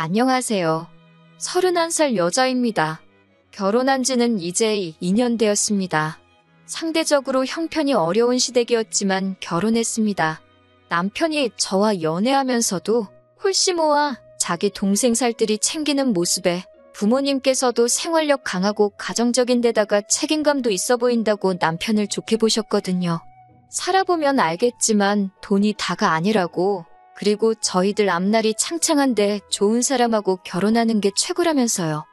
안녕하세요. 31살 여자입니다. 결혼한 지는 이제 2년 되었습니다. 상대적으로 형편이 어려운 시댁이었지만 결혼했습니다. 남편이 저와 연애하면서도 홀씨모아 자기 동생 살뜰히 챙기는 모습에 부모님께서도 생활력 강하고 가정적인 데다가 책임감도 있어 보인다고 남편을 좋게 보셨거든요. 살아보면 알겠지만 돈이 다가 아니라고, 그리고 저희들 앞날이 창창한데 좋은 사람하고 결혼하는 게 최고라면서요.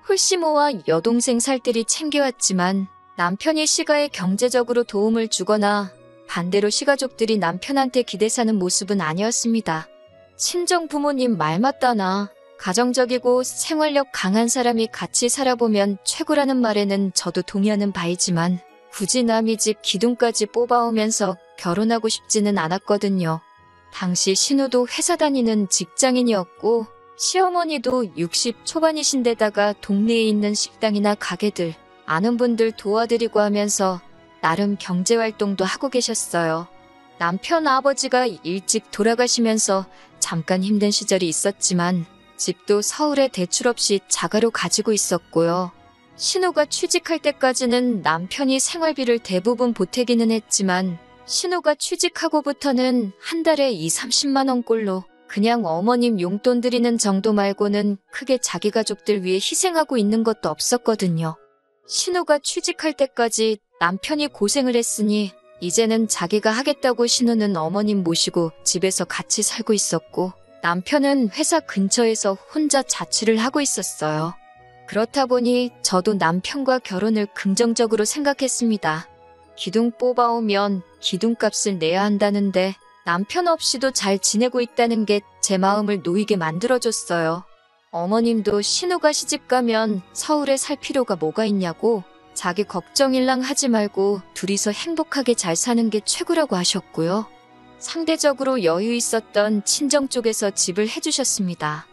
홀씨모아 여동생 살뜰히 챙겨왔지만 남편이 시가에 경제적으로 도움을 주거나 반대로 시가족들이 남편한테 기대 사는 모습은 아니었습니다. 친정 부모님 말 맞다나 가정적이고 생활력 강한 사람이 같이 살아보면 최고라는 말에는 저도 동의하는 바이지만 굳이 남의 집 기둥까지 뽑아오면서 결혼하고 싶지는 않았거든요. 당시 신우도 회사 다니는 직장인이었고 시어머니도 60 초반이신데다가 동네에 있는 식당이나 가게들, 아는 분들 도와드리고 하면서 나름 경제활동도 하고 계셨어요. 남편 아버지가 일찍 돌아가시면서 잠깐 힘든 시절이 있었지만 집도 서울에 대출 없이 자가로 가지고 있었고요. 신우가 취직할 때까지는 남편이 생활비를 대부분 보태기는 했지만 신우가 취직하고부터는 한 달에 20-30만 원꼴로 그냥 어머님 용돈 드리는 정도 말고는 크게 자기 가족들 위해 희생하고 있는 것도 없었거든요. 신우가 취직할 때까지 남편이 고생을 했으니 이제는 자기가 하겠다고 신우는 어머님 모시고 집에서 같이 살고 있었고 남편은 회사 근처에서 혼자 자취를 하고 있었어요. 그렇다 보니 저도 남편과 결혼을 긍정적으로 생각했습니다. 기둥 뽑아오면 기둥값을 내야 한다는데 남편 없이도 잘 지내고 있다는 게 제 마음을 놓이게 만들어줬어요. 어머님도 신우가 시집가면 서울에 살 필요가 뭐가 있냐고 자기 걱정일랑 하지 말고 둘이서 행복하게 잘 사는 게 최고라고 하셨고요. 상대적으로 여유 있었던 친정 쪽에서 집을 해주셨습니다.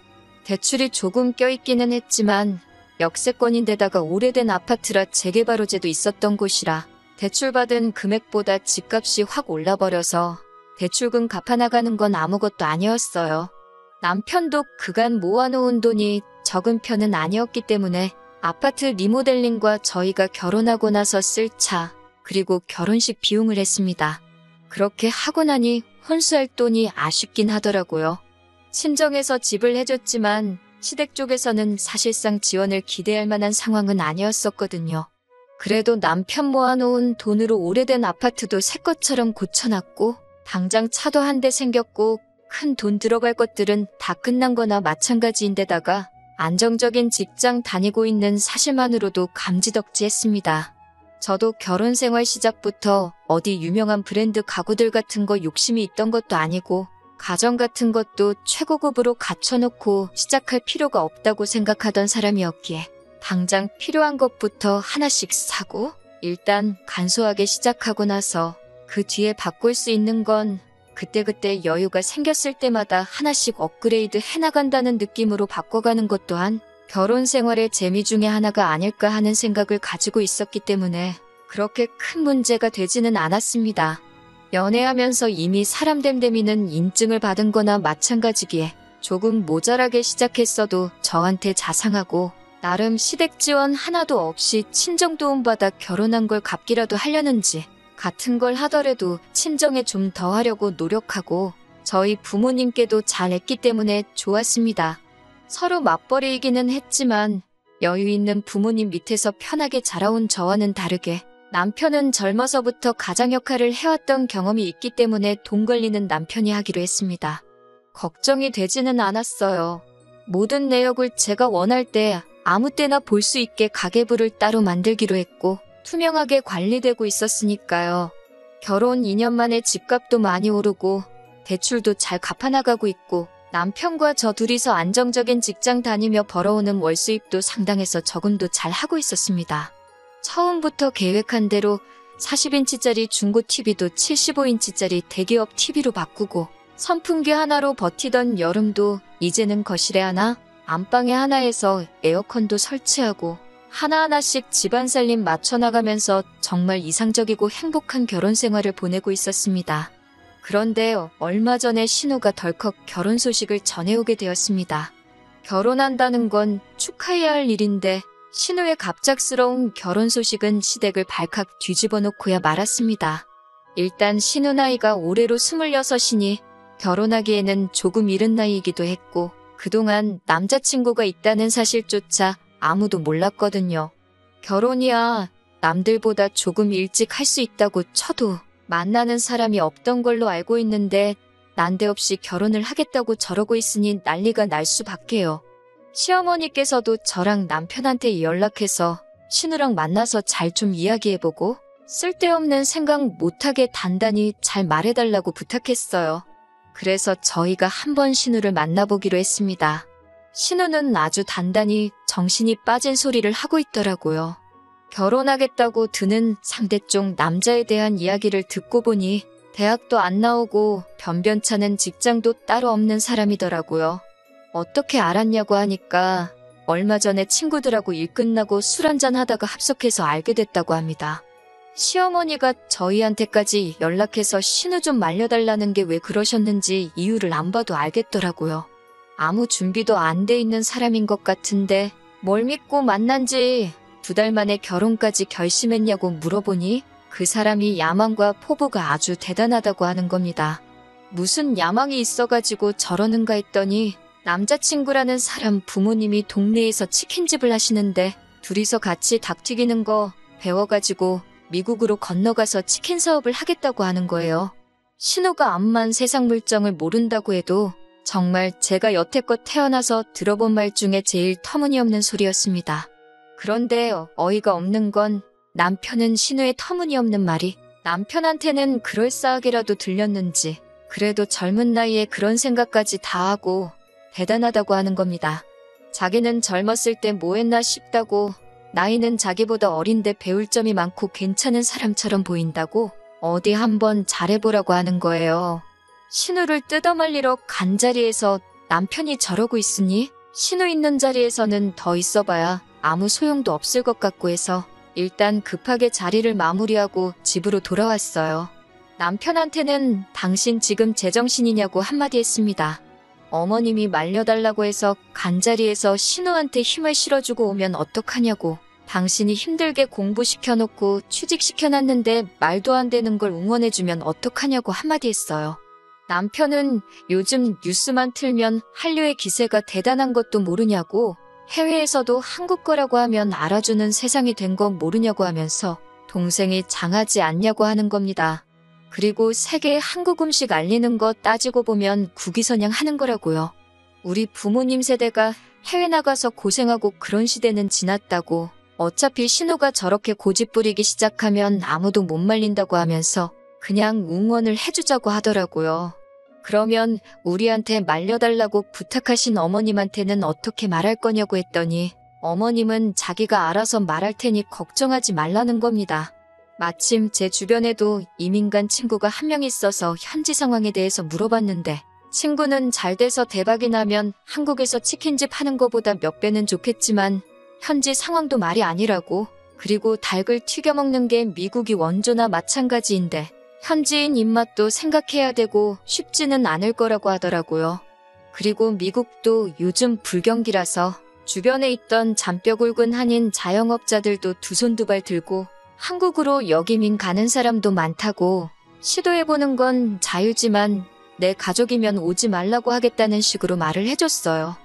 대출이 조금 껴있기는 했지만 역세권인데다가 오래된 아파트라 재개발호재도 있었던 곳이라 대출받은 금액보다 집값이 확 올라버려서 대출금 갚아나가는 건 아무것도 아니었어요. 남편도 그간 모아놓은 돈이 적은 편은 아니었기 때문에 아파트 리모델링과 저희가 결혼하고 나서 쓸 차, 그리고 결혼식 비용을 했습니다. 그렇게 하고 나니 혼수할 돈이 아쉽긴 하더라고요. 친정에서 집을 해줬지만 시댁 쪽에서는 사실상 지원을 기대할 만한 상황은 아니었었거든요. 그래도 남편 모아놓은 돈으로 오래된 아파트도 새 것처럼 고쳐놨고 당장 차도 한 대 생겼고 큰 돈 들어갈 것들은 다 끝난 거나 마찬가지인데다가 안정적인 직장 다니고 있는 사실만으로도 감지덕지했습니다. 저도 결혼 생활 시작부터 어디 유명한 브랜드 가구들 같은 거 욕심이 있던 것도 아니고 가정 같은 것도 최고급으로 갖춰놓고 시작할 필요가 없다고 생각하던 사람이었기에 당장 필요한 것부터 하나씩 사고 일단 간소하게 시작하고 나서 그 뒤에 바꿀 수 있는 건 그때그때 여유가 생겼을 때마다 하나씩 업그레이드 해나간다는 느낌으로 바꿔가는 것 또한 결혼 생활의 재미 중에 하나가 아닐까 하는 생각을 가지고 있었기 때문에 그렇게 큰 문제가 되지는 않았습니다. 연애하면서 이미 사람 됨됨이는 인증을 받은 거나 마찬가지기에 조금 모자라게 시작했어도 저한테 자상하고 나름 시댁 지원 하나도 없이 친정 도움받아 결혼한 걸 갚기라도 하려는지 같은 걸 하더라도 친정에 좀 더 하려고 노력하고 저희 부모님께도 잘했기 때문에 좋았습니다. 서로 맞벌이이기는 했지만 여유 있는 부모님 밑에서 편하게 자라온 저와는 다르게 남편은 젊어서부터 가장 역할을 해왔던 경험이 있기 때문에 돈 걸리는 남편이 하기로 했습니다. 걱정이 되지는 않았어요. 모든 내역을 제가 원할 때 아무 때나 볼 수 있게 가계부를 따로 만들기로 했고 투명하게 관리되고 있었으니까요. 결혼 2년 만에 집값도 많이 오르고 대출도 잘 갚아나가고 있고 남편과 저 둘이서 안정적인 직장 다니며 벌어오는 월수입도 상당해서 저금도 잘 하고 있었습니다. 처음부터 계획한 대로 40인치짜리 중고 TV도 75인치짜리 대기업 TV로 바꾸고 선풍기 하나로 버티던 여름도 이제는 거실에 하나, 안방에 하나에서 에어컨도 설치하고 하나하나씩 집안 살림 맞춰나가면서 정말 이상적이고 행복한 결혼 생활을 보내고 있었습니다. 그런데 얼마 전에 신우가 덜컥 결혼 소식을 전해오게 되었습니다. 결혼한다는 건 축하해야 할 일인데 신우의 갑작스러운 결혼 소식은 시댁을 발칵 뒤집어 놓고야 말았습니다. 일단 신우 나이가 올해로 26이니 결혼하기에는 조금 이른 나이이기도 했고 그동안 남자친구가 있다는 사실조차 아무도 몰랐거든요. 결혼이야 남들보다 조금 일찍 할 수 있다고 쳐도 만나는 사람이 없던 걸로 알고 있는데 난데없이 결혼을 하겠다고 저러고 있으니 난리가 날 수밖에요. 시어머니께서도 저랑 남편한테 연락해서 신우랑 만나서 잘 좀 이야기해보고 쓸데없는 생각 못하게 단단히 잘 말해달라고 부탁했어요. 그래서 저희가 한번 신우를 만나보기로 했습니다. 신우는 아주 단단히 정신이 빠진 소리를 하고 있더라고요. 결혼하겠다고 드는 상대쪽 남자에 대한 이야기를 듣고 보니 대학도 안 나오고 변변찮은 직장도 따로 없는 사람이더라고요. 어떻게 알았냐고 하니까 얼마 전에 친구들하고 일 끝나고 술 한잔 하다가 합석해서 알게 됐다고 합니다. 시어머니가 저희한테까지 연락해서 신우 좀 말려달라는 게 왜 그러셨는지 이유를 안 봐도 알겠더라고요. 아무 준비도 안 돼 있는 사람인 것 같은데 뭘 믿고 만난 지 2달 만에 결혼까지 결심했냐고 물어보니 그 사람이 야망과 포부가 아주 대단하다고 하는 겁니다. 무슨 야망이 있어가지고 저러는가 했더니 남자친구라는 사람 부모님이 동네에서 치킨집을 하시는데 둘이서 같이 닭 튀기는 거 배워가지고 미국으로 건너가서 치킨 사업을 하겠다고 하는 거예요. 신우가 암만 세상 물정을 모른다고 해도 정말 제가 여태껏 태어나서 들어본 말 중에 제일 터무니없는 소리였습니다. 그런데 어이가 없는 건 남편은 신우의 터무니없는 말이 남편한테는 그럴싸하게라도 들렸는지 그래도 젊은 나이에 그런 생각까지 다 하고 대단하다고 하는 겁니다. 자기는 젊었을 때 뭐 했나 싶다고 나이는 자기보다 어린데 배울 점이 많고 괜찮은 사람처럼 보인다고 어디 한번 잘해보라고 하는 거예요. 신우를 뜯어말리러 간 자리에서 남편이 저러고 있으니 신우 있는 자리에서는 더 있어봐야 아무 소용도 없을 것 같고 해서 일단 급하게 자리를 마무리하고 집으로 돌아왔어요. 남편한테는 당신 지금 제정신이냐고 한마디 했습니다. 어머님이 말려달라고 해서 간 자리에서 신우한테 힘을 실어주고 오면 어떡하냐고. 당신이 힘들게 공부시켜놓고 취직시켜놨는데 말도 안 되는 걸 응원해주면 어떡하냐고 한마디 했어요. 남편은 요즘 뉴스만 틀면 한류의 기세가 대단한 것도 모르냐고 해외에서도 한국 거라고 하면 알아주는 세상이 된 건 모르냐고 하면서 동생이 장하지 않냐고 하는 겁니다. 그리고 세계에 한국 음식 알리는 거 따지고 보면 국위선양 하는 거라고요. 우리 부모님 세대가 해외 나가서 고생하고 그런 시대는 지났다고 어차피 신우가 저렇게 고집 부리기 시작하면 아무도 못 말린다고 하면서 그냥 응원을 해주자고 하더라고요. 그러면 우리한테 말려달라고 부탁하신 어머님한테는 어떻게 말할 거냐고 했더니 어머님은 자기가 알아서 말할 테니 걱정하지 말라는 겁니다. 마침 제 주변에도 이민 간 친구가 한 명 있어서 현지 상황에 대해서 물어봤는데 친구는 잘 돼서 대박이 나면 한국에서 치킨집 하는 거보다 몇 배는 좋겠지만 현지 상황도 말이 아니라고 그리고 닭을 튀겨 먹는 게 미국이 원조나 마찬가지인데 현지인 입맛도 생각해야 되고 쉽지는 않을 거라고 하더라고요. 그리고 미국도 요즘 불경기라서 주변에 있던 잔뼈 굵은 한인 자영업자들도 두 손 두 발 들고 한국으로 역이민 가는 사람도 많다고 시도해보는 건 자유지만 내 가족이면 오지 말라고 하겠다는 식으로 말을 해줬어요.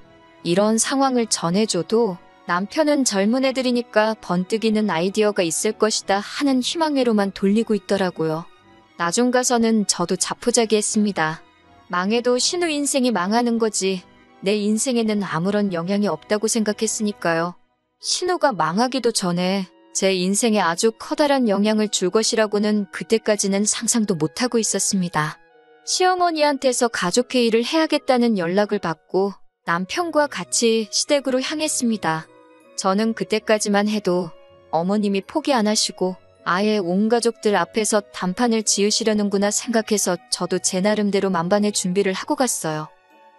이런 상황을 전해줘도 남편은 젊은 애들이니까 번뜩이는 아이디어가 있을 것이다 하는 희망회로만 돌리고 있더라고요. 나중 가서는 저도 자포자기했습니다. 망해도 신우 인생이 망하는 거지 내 인생에는 아무런 영향이 없다고 생각했으니까요. 신우가 망하기도 전에 제 인생에 아주 커다란 영향을 줄 것이라고는 그때까지는 상상도 못하고 있었습니다. 시어머니한테서 가족회의를 해야겠다는 연락을 받고 남편과 같이 시댁으로 향했습니다. 저는 그때까지만 해도 어머님이 포기 안 하시고 아예 온 가족들 앞에서 단판을 지으시려는구나 생각해서 저도 제 나름대로 만반의 준비를 하고 갔어요.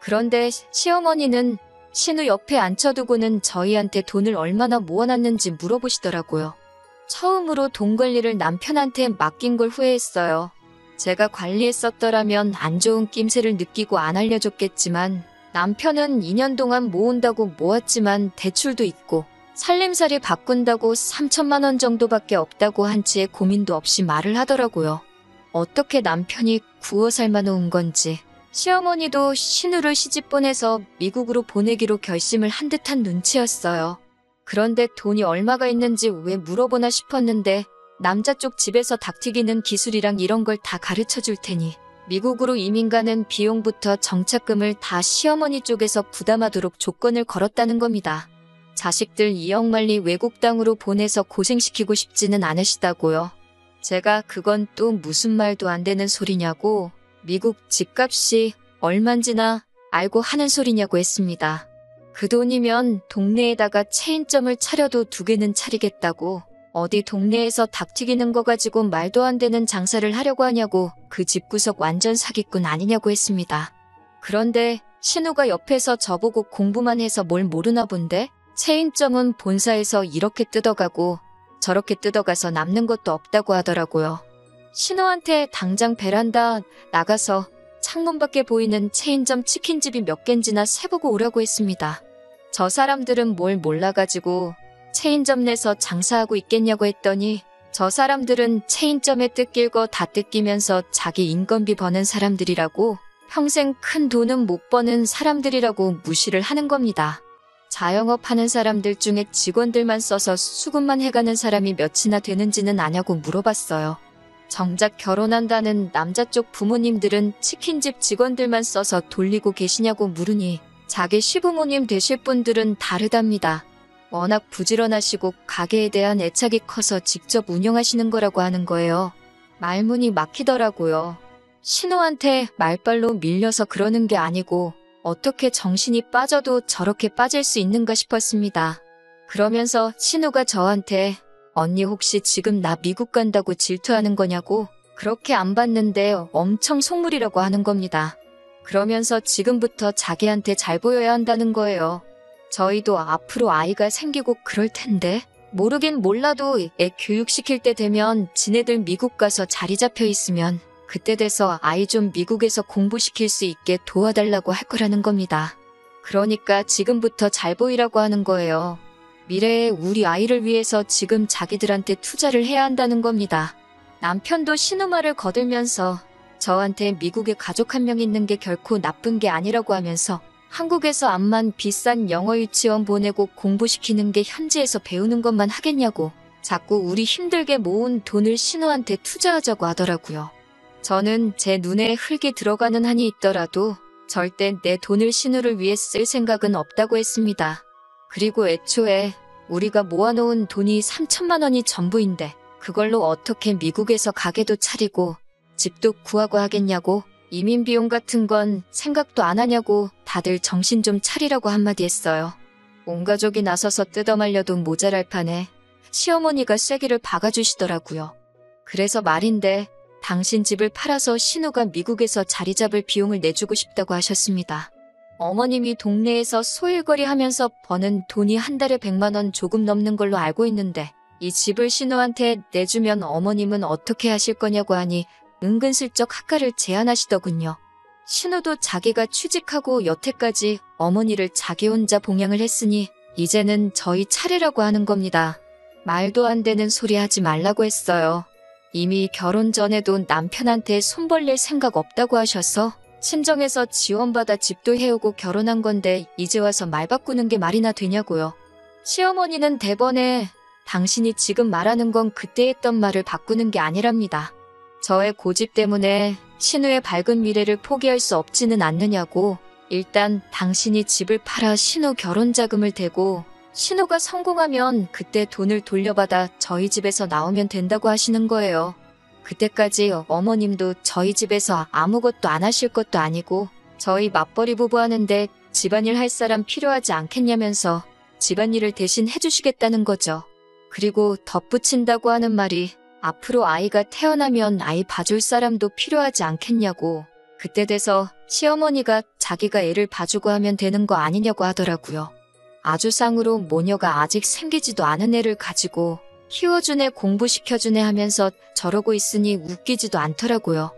그런데 시어머니는 신우 옆에 앉혀두고는 저희한테 돈을 얼마나 모아놨는지 물어보시더라고요. 처음으로 돈 관리를 남편한테 맡긴 걸 후회했어요. 제가 관리했었더라면 안 좋은 낌새를 느끼고 안 알려줬겠지만 남편은 2년 동안 모은다고 모았지만 대출도 있고 살림살이 바꾼다고 3천만 원 정도밖에 없다고 한치의 고민도 없이 말을 하더라고요. 어떻게 남편이 구워 삶아놓은 건지. 시어머니도 신우를 시집 보내서 미국으로 보내기로 결심을 한 듯한 눈치였어요. 그런데 돈이 얼마가 있는지 왜 물어보나 싶었는데 남자 쪽 집에서 닭튀기는 기술이랑 이런 걸 다 가르쳐 줄 테니 미국으로 이민 가는 비용부터 정착금을 다 시어머니 쪽에서 부담하도록 조건을 걸었다는 겁니다. 자식들 이억만리 외국 땅으로 보내서 고생시키고 싶지는 않으시다고요. 제가 그건 또 무슨 말도 안 되는 소리냐고, 미국 집값이 얼만지나 알고 하는 소리냐고 했습니다. 그 돈이면 동네에다가 체인점을 차려도 2개는 차리겠다고, 어디 동네에서 닭 튀기는 거 가지고 말도 안 되는 장사를 하려고 하냐고, 그 집구석 완전 사기꾼 아니냐고 했습니다. 그런데 신우가 옆에서 저보고 공부만 해서 뭘 모르나 본데, 체인점은 본사에서 이렇게 뜯어가고 저렇게 뜯어가서 남는 것도 없다고 하더라고요. 신우한테 당장 베란다 나가서 창문 밖에 보이는 체인점 치킨집이 몇 갠지나 세보고 오라고 했습니다. 저 사람들은 뭘 몰라가지고 체인점 내서 장사하고 있겠냐고 했더니 저 사람들은 체인점에 뜯길 거 다 뜯기면서 자기 인건비 버는 사람들이라고, 평생 큰 돈은 못 버는 사람들이라고 무시를 하는 겁니다. 자영업 하는 사람들 중에 직원들만 써서 수급만 해가는 사람이 몇이나 되는지는 아냐고 물어봤어요. 정작 결혼한다는 남자 쪽 부모님들은 치킨집 직원들만 써서 돌리고 계시냐고 물으니 자기 시부모님 되실 분들은 다르답니다. 워낙 부지런하시고 가게에 대한 애착이 커서 직접 운영하시는 거라고 하는 거예요. 말문이 막히더라고요. 신우한테 말발로 밀려서 그러는 게 아니고 어떻게 정신이 빠져도 저렇게 빠질 수 있는가 싶었습니다. 그러면서 신우가 저한테 언니 혹시 지금 나 미국 간다고 질투하는 거냐고, 그렇게 안 봤는데 엄청 속물이라고 하는 겁니다. 그러면서 지금부터 자기한테 잘 보여야 한다는 거예요. 저희도 앞으로 아이가 생기고 그럴 텐데 모르긴 몰라도 애 교육시킬 때 되면 지네들 미국 가서 자리 잡혀 있으면 그때 돼서 아이 좀 미국에서 공부시킬 수 있게 도와달라고 할 거라는 겁니다. 그러니까 지금부터 잘 보이라고 하는 거예요. 미래에 우리 아이를 위해서 지금 자기들한테 투자를 해야 한다는 겁니다. 남편도 신우 말을 거들면서 저한테 미국에 가족 한 명 있는 게 결코 나쁜 게 아니라고 하면서 한국에서 암만 비싼 영어 유치원 보내고 공부시키는 게 현지에서 배우는 것만 하겠냐고 자꾸 우리 힘들게 모은 돈을 신우한테 투자하자고 하더라고요. 저는 제 눈에 흙이 들어가는 한이 있더라도 절대 내 돈을 신우를 위해 쓸 생각은 없다고 했습니다. 그리고 애초에 우리가 모아놓은 돈이 3천만 원이 전부인데 그걸로 어떻게 미국에서 가게도 차리고 집도 구하고 하겠냐고, 이민 비용 같은 건 생각도 안 하냐고 다들 정신 좀 차리라고 한마디 했어요. 온 가족이 나서서 뜯어말려도 모자랄 판에 시어머니가 쐐기를 박아주시더라고요. 그래서 말인데 당신 집을 팔아서 신우가 미국에서 자리 잡을 비용을 내주고 싶다고 하셨습니다. 어머님이 동네에서 소일거리 하면서 버는 돈이 한 달에 100만 원 조금 넘는 걸로 알고 있는데 이 집을 신우한테 내주면 어머님은 어떻게 하실 거냐고 하니 은근슬쩍 학가를 제안하시더군요. 신우도 자기가 취직하고 여태까지 어머니를 자기 혼자 봉양을 했으니 이제는 저희 차례라고 하는 겁니다. 말도 안 되는 소리 하지 말라고 했어요. 이미 결혼 전에도 남편한테 손 벌릴 생각 없다고 하셔서 친정에서 지원받아 집도 해오고 결혼한 건데 이제 와서 말 바꾸는 게 말이나 되냐고요. 시어머니는 대번에 당신이 지금 말하는 건 그때 했던 말을 바꾸는 게 아니랍니다. 저의 고집 때문에 신우의 밝은 미래를 포기할 수 없지는 않느냐고, 일단 당신이 집을 팔아 신우 결혼 자금을 대고 신우가 성공하면 그때 돈을 돌려받아 저희 집에서 나오면 된다고 하시는 거예요. 그때까지 어머님도 저희 집에서 아무것도 안 하실 것도 아니고 저희 맞벌이 부부 하는데 집안일 할 사람 필요하지 않겠냐면서 집안일을 대신 해주시겠다는 거죠. 그리고 덧붙인다고 하는 말이 앞으로 아이가 태어나면 아이 봐줄 사람도 필요하지 않겠냐고, 그때 돼서 시어머니가 자기가 애를 봐주고 하면 되는 거 아니냐고 하더라고요. 아주상으로 모녀가 아직 생기지도 않은 애를 가지고 키워준 애 공부시켜준 애 하면서 저러고 있으니 웃기지도 않더라고요.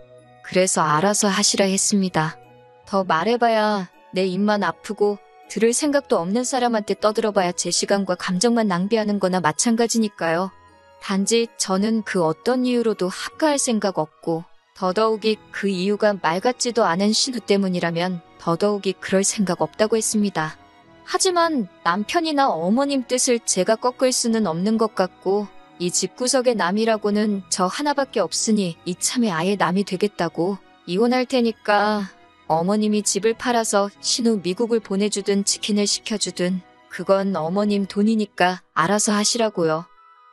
그래서 알아서 하시라 했습니다. 더 말해봐야 내 입만 아프고 들을 생각도 없는 사람한테 떠들어봐야 제 시간과 감정만 낭비하는 거나 마찬가지니까요. 단지 저는 그 어떤 이유로도 합가할 생각 없고 더더욱이 그 이유가 말 같지도 않은 신우 때문이라면 더더욱이 그럴 생각 없다고 했습니다. 하지만 남편이나 어머님 뜻을 제가 꺾을 수는 없는 것 같고 이 집구석의 남이라고는 저 하나밖에 없으니 이참에 아예 남이 되겠다고 이혼할 테니까 어머님이 집을 팔아서 신우 미국을 보내주든 치킨을 시켜주든 그건 어머님 돈이니까 알아서 하시라고요.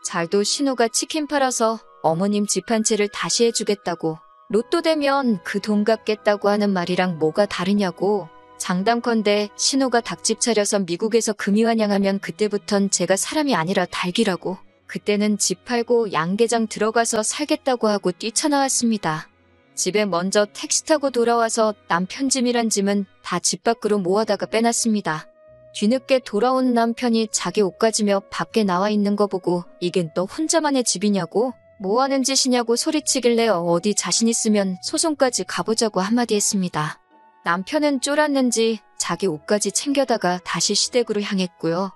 잘도 신우가 치킨 팔아서 어머님 집 한 채를 다시 해주겠다고 로또 되면 그 돈 갚겠다고 하는 말이랑 뭐가 다르냐고. 장담컨대 신우가 닭집 차려서 미국에서 금이환영하면 그때부턴 제가 사람이 아니라 닭이라고. 그때는 집 팔고 양계장 들어가서 살겠다고 하고 뛰쳐나왔습니다. 집에 먼저 택시 타고 돌아와서 남편 짐이란 짐은 다 집 밖으로 모아다가 빼놨습니다. 뒤늦게 돌아온 남편이 자기 옷 가지며 밖에 나와 있는 거 보고 이게 너 혼자만의 집이냐고? 뭐 하는 짓이냐고 소리치길래 어디 자신 있으면 소송까지 가보자고 한마디 했습니다. 남편은 쫄았는지 자기 옷까지 챙겨다가 다시 시댁으로 향했고요.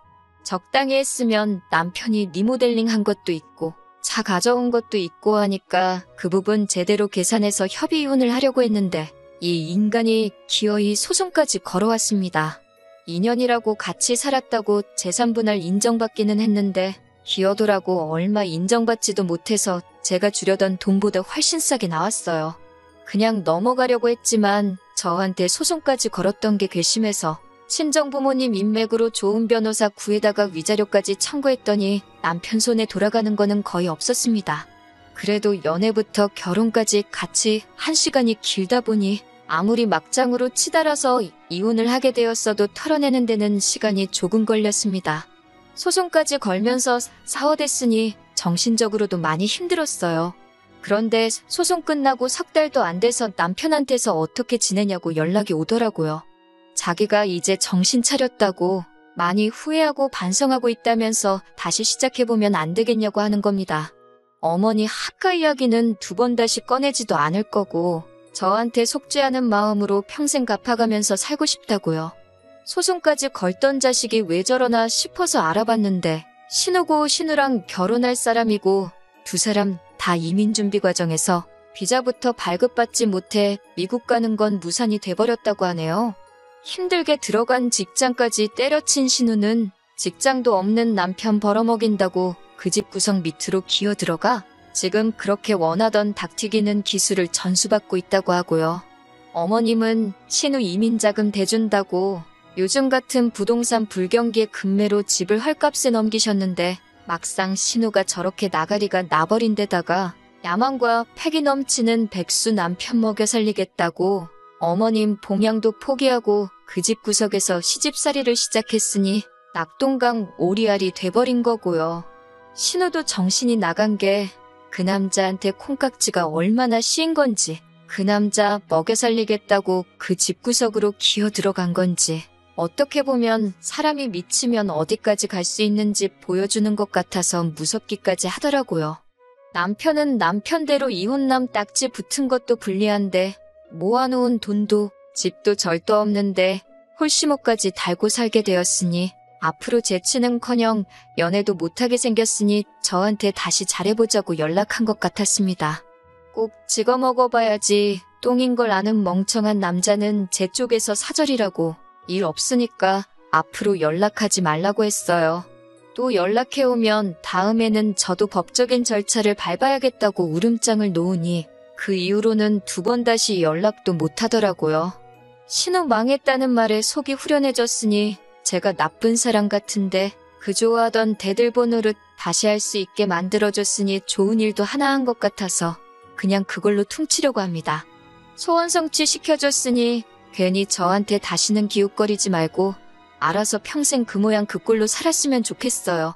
적당히 했으면 남편이 리모델링한 것도 있고 차 가져온 것도 있고 하니까 그 부분 제대로 계산해서 협의 이혼을 하려고 했는데 이 인간이 기어이 소송까지 걸어왔습니다. 2년이라고 같이 살았다고 재산분할 인정받기는 했는데 기어도라고 얼마 인정받지도 못해서 제가 주려던 돈보다 훨씬 싸게 나왔어요. 그냥 넘어가려고 했지만 저한테 소송까지 걸었던 게 괘씸해서 친정부모님 인맥으로 좋은 변호사 구해다가 위자료까지 청구했더니 남편 손에 돌아가는 거는 거의 없었습니다. 그래도 연애부터 결혼까지 같이 한 시간이 길다 보니 아무리 막장으로 치달아서 이혼을 하게 되었어도 털어내는 데는 시간이 조금 걸렸습니다. 소송까지 걸면서 사허됐으니 정신적으로도 많이 힘들었어요. 그런데 소송 끝나고 석 달도 안 돼서 남편한테서 어떻게 지내냐고 연락이 오더라고요. 자기가 이제 정신 차렸다고 많이 후회하고 반성하고 있다면서 다시 시작해보면 안 되겠냐고 하는 겁니다. 어머니 학가 이야기는 두 번 다시 꺼내지도 않을 거고 저한테 속죄하는 마음으로 평생 갚아가면서 살고 싶다고요. 소송까지 걸던 자식이 왜 저러나 싶어서 알아봤는데 신우고 신우랑 결혼할 사람이고 두 사람 다 이민 준비 과정에서 비자부터 발급받지 못해 미국 가는 건 무산이 돼버렸다고 하네요. 힘들게 들어간 직장까지 때려친 신우는 직장도 없는 남편 벌어먹인다고 그 집 구석 밑으로 기어들어가 지금 그렇게 원하던 닭튀기는 기술을 전수받고 있다고 하고요. 어머님은 신우 이민자금 대준다고 요즘 같은 부동산 불경기에 급매로 집을 헐값에 넘기셨는데 막상 신우가 저렇게 나가리가 나버린 데다가 야망과 패기 넘치는 백수 남편 먹여 살리겠다고 어머님 봉양도 포기하고 그 집 구석에서 시집살이를 시작했으니 낙동강 오리알이 돼버린 거고요. 신우도 정신이 나간 게 그 남자한테 콩깍지가 얼마나 씌인 건지 그 남자 먹여 살리겠다고 그 집 구석으로 기어 들어간 건지 어떻게 보면 사람이 미치면 어디까지 갈 수 있는지 보여주는 것 같아서 무섭기까지 하더라고요. 남편은 남편대로 이혼남 딱지 붙은 것도 불리한데 모아놓은 돈도 집도 절도 없는데 홀씨모까지 달고 살게 되었으니 앞으로 재치는커녕 연애도 못하게 생겼으니 저한테 다시 잘해보자고 연락한 것 같았습니다. 꼭 찍어 먹어봐야지 똥인 걸 아는 멍청한 남자는 제 쪽에서 사절이라고 일 없으니까 앞으로 연락하지 말라고 했어요. 또 연락해오면 다음에는 저도 법적인 절차를 밟아야겠다고 울음장을 놓으니 그 이후로는 두 번 다시 연락도 못하더라고요. 신우 망했다는 말에 속이 후련해졌으니 제가 나쁜 사람 같은데 그 좋아하던 대들보 노릇 다시 할 수 있게 만들어줬으니 좋은 일도 하나 한 것 같아서 그냥 그걸로 퉁치려고 합니다. 소원 성취 시켜줬으니 괜히 저한테 다시는 기웃거리지 말고 알아서 평생 그 모양 그 꼴로 살았으면 좋겠어요.